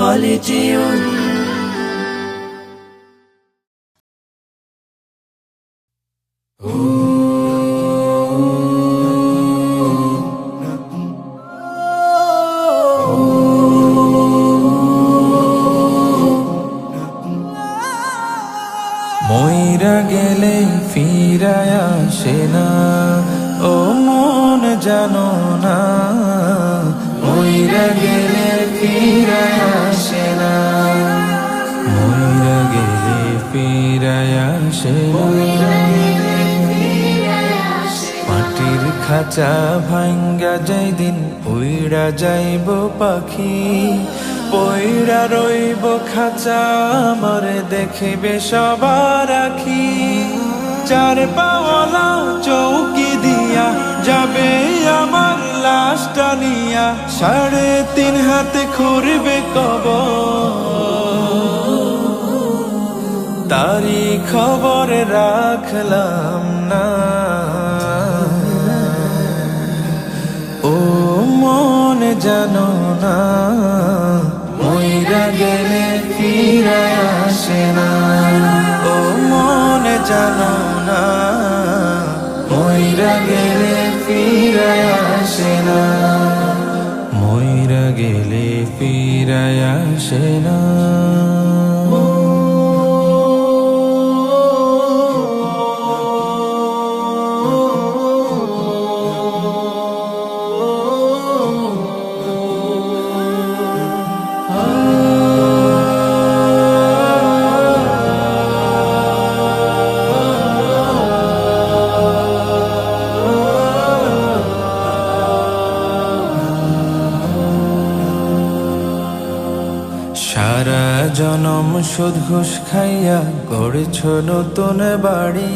خالدون মইরা গেলে ফিরায় আসে না, ও মন জানো না, মইরা গেলে ফিরায় আসে না, মইরা গেলে ফিরায় আসে না। মাটির খাঁচা ভাঙ্গা যাই দিন উইড়া যাইব পাখি, পইড়া রইব খাঁচা আমারে দেখিবে সবার আখি। চার পাওয়ালা চৌকি দিয়া যাবে আমার লাশটা নিয়া, 3.5 হাতে খুঁড়বে কবর, তারি খবর রাখলাম না। ও মন জানো না, মইরা গেলে ফিরায় আসে না, ও মন জানো না, মইরা গেলে ফিরায় আসে না, মইরা গেলে ফিরায় আসে না। সারা জনম সুদ ঘুষ খাইয়া গড়েছ নতুন বাড়ি,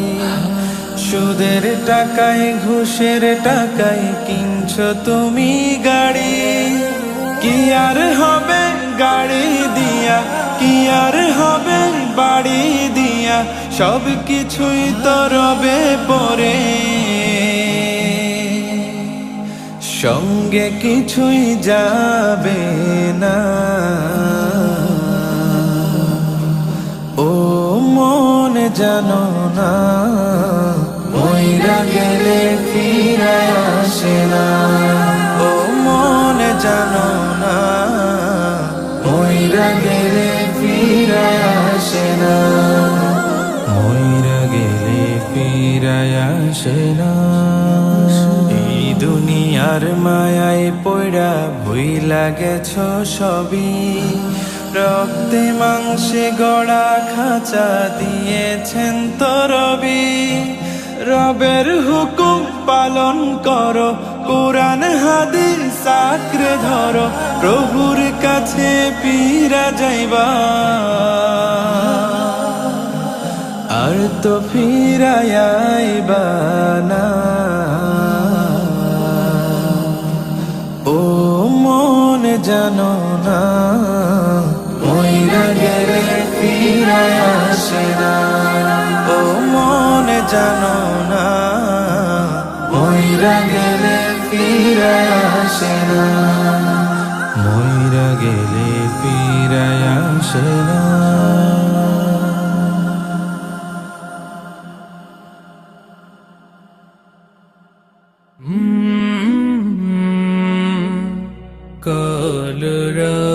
সুদের টাকায় ঘুষের টাকায় কিনছ তুমি গাড়ি। কি আর হবে গাড়ি দিয়া, কি আর হবে বাড়ি দিয়া, সব কিছুই তো রবে পরে, সঙ্গে কিছুই যাবে না। ও মন জানো না, মইরা গেলে ফিরায় আসে না, ও মন জানো না, মইরা গেলে ফিরায় আসে না, মইরা গেলে ফিরায় আসে না। এই দুনিয়ার মায়ায় পয়রা ভুইলা গেছ সবই, রক্তে মাংসে গড়া খাঁচা দিয়েছেন তো রবি। রবের হুকুম পালন করো, কোরআন হাদিস আঁকড়ে ধরো, প্রভুর কাছে ফিরা যাইবা, আর তো ফিরায় আইবা না। ও মন জানো না, মইরা গেলে ফিরায় আসে না, ও মন জানো না, মইরা গেলে ফিরায় আসে না, মইরা গেলে ফিরায় আসে না। কলরা